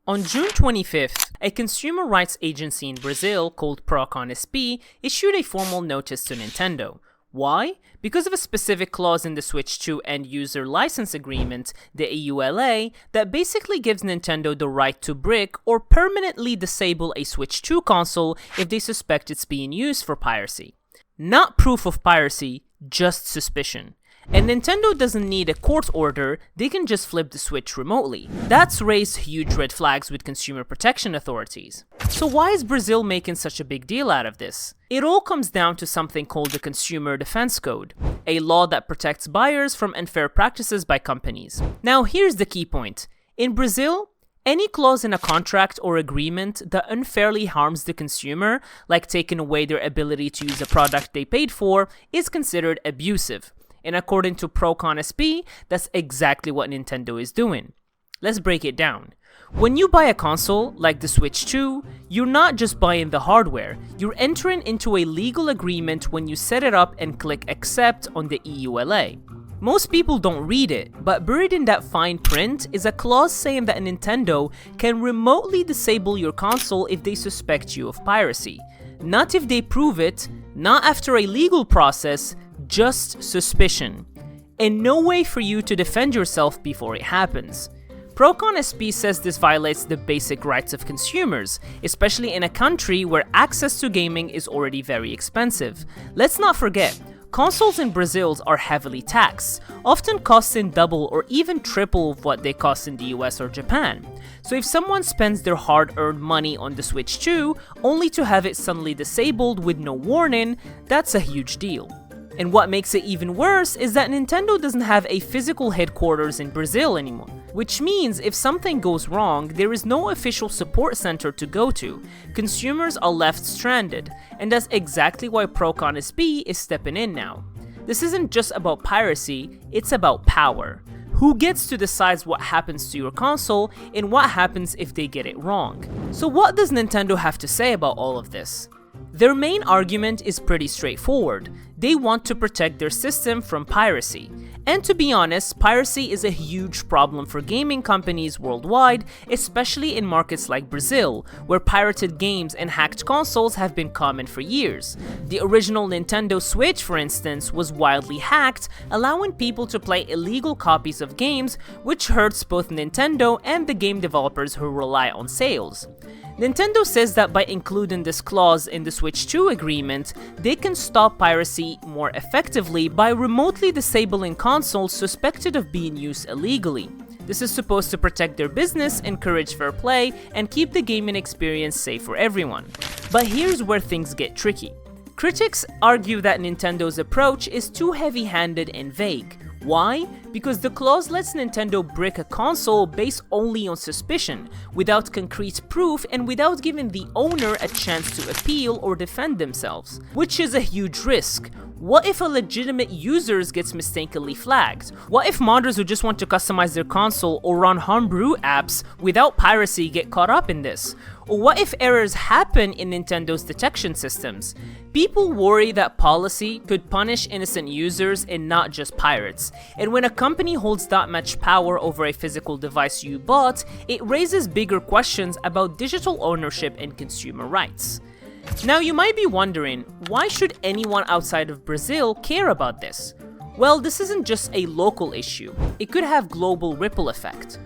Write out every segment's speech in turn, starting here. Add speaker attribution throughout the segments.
Speaker 1: On June 25th, a consumer rights agency in Brazil called Procon SP issued a formal notice to Nintendo. Why? Because of a specific clause in the Switch 2 end-user license agreement, the EULA, that basically gives Nintendo the right to brick or permanently disable a Switch 2 console if they suspect it's being used for piracy. Not proof of piracy, just suspicion. And Nintendo doesn't need a court order, they can just flip the Switch remotely. That's raised huge red flags with consumer protection authorities. So why is Brazil making such a big deal out of this? It all comes down to something called the Consumer Defense Code, a law that protects buyers from unfair practices by companies. Now here's the key point. In Brazil, any clause in a contract or agreement that unfairly harms the consumer, like taking away their ability to use a product they paid for, is considered abusive. And according to Procon SP, that's exactly what Nintendo is doing. Let's break it down. When you buy a console, like the Switch 2, you're not just buying the hardware, you're entering into a legal agreement when you set it up and click accept on the EULA. Most people don't read it, but buried in that fine print is a clause saying that Nintendo can remotely disable your console if they suspect you of piracy. Not if they prove it, not after a legal process, just suspicion, and no way for you to defend yourself before it happens. Procon SP says this violates the basic rights of consumers, especially in a country where access to gaming is already very expensive. Let's not forget, consoles in Brazil are heavily taxed, often costing double or even triple of what they cost in the US or Japan. So if someone spends their hard-earned money on the Switch 2, only to have it suddenly disabled with no warning, that's a huge deal. And what makes it even worse is that Nintendo doesn't have a physical headquarters in Brazil anymore, which means if something goes wrong, there is no official support center to go to. Consumers are left stranded, and that's exactly why Procon SP is stepping in now. This isn't just about piracy, it's about power. Who gets to decide what happens to your console and what happens if they get it wrong? So what does Nintendo have to say about all of this? Their main argument is pretty straightforward. They want to protect their system from piracy. And to be honest, piracy is a huge problem for gaming companies worldwide, especially in markets like Brazil, where pirated games and hacked consoles have been common for years. The original Nintendo Switch, for instance, was wildly hacked, allowing people to play illegal copies of games, which hurts both Nintendo and the game developers who rely on sales. Nintendo says that by including this clause in the Switch 2 agreement, they can stop piracy more effectively by remotely disabling consoles suspected of being used illegally. This is supposed to protect their business, encourage fair play, and keep the gaming experience safe for everyone. But here's where things get tricky. Critics argue that Nintendo's approach is too heavy-handed and vague. Why? Because the clause lets Nintendo brick a console based only on suspicion, without concrete proof and without giving the owner a chance to appeal or defend themselves, which is a huge risk. What if a legitimate user gets mistakenly flagged? What if modders who just want to customize their console or run homebrew apps without piracy get caught up in this? Or what if errors happen in Nintendo's detection systems? People worry that policy could punish innocent users and not just pirates. And when a company holds that much power over a physical device you bought, it raises bigger questions about digital ownership and consumer rights. Now you might be wondering, why should anyone outside of Brazil care about this? Well, this isn't just a local issue, it could have global ripple effect.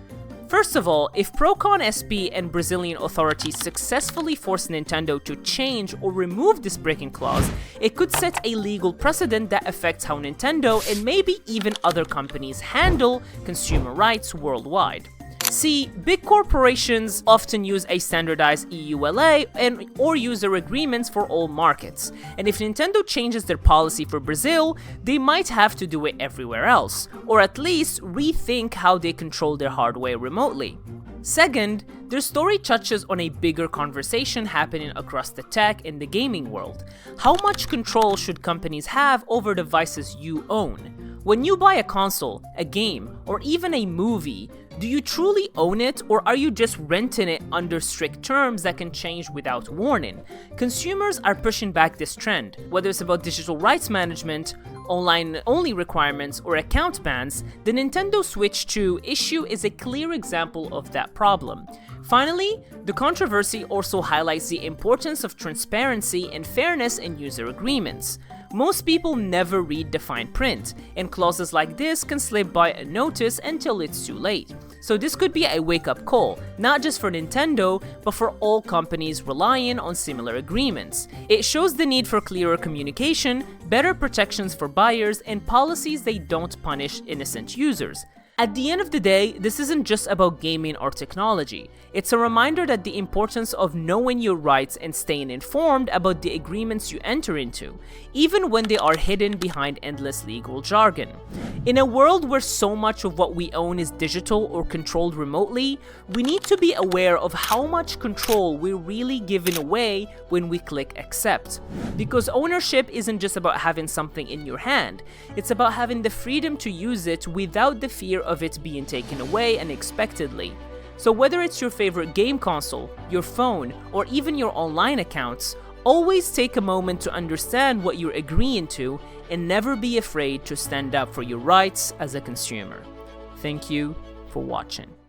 Speaker 1: First of all, if Procon SP and Brazilian authorities successfully force Nintendo to change or remove this breaking clause, it could set a legal precedent that affects how Nintendo and maybe even other companies handle consumer rights worldwide. See, big corporations often use a standardized EULA or user agreements for all markets, and if Nintendo changes their policy for Brazil, they might have to do it everywhere else, or at least rethink how they control their hardware remotely. Second, their story touches on a bigger conversation happening across the tech and the gaming world. How much control should companies have over devices you own? When you buy a console, a game, or even a movie, do you truly own it, or are you just renting it under strict terms that can change without warning? Consumers are pushing back this trend, whether it's about digital rights management, online-only requirements, or account bans. The Nintendo Switch 2 issue is a clear example of that problem. Finally, the controversy also highlights the importance of transparency and fairness in user agreements. Most people never read the fine print, and clauses like this can slip by unnoticed until it's too late. So this could be a wake-up call, not just for Nintendo, but for all companies relying on similar agreements. It shows the need for clearer communication, better protections for buyers, and policies that don't punish innocent users. At the end of the day, this isn't just about gaming or technology. It's a reminder that the importance of knowing your rights and staying informed about the agreements you enter into, even when they are hidden behind endless legal jargon. In a world where so much of what we own is digital or controlled remotely, we need to be aware of how much control we're really giving away when we click accept. Because ownership isn't just about having something in your hand, it's about having the freedom to use it without the fear of it being taken away unexpectedly. So whether it's your favorite game console, your phone, or even your online accounts, always take a moment to understand what you're agreeing to and never be afraid to stand up for your rights as a consumer. Thank you for watching.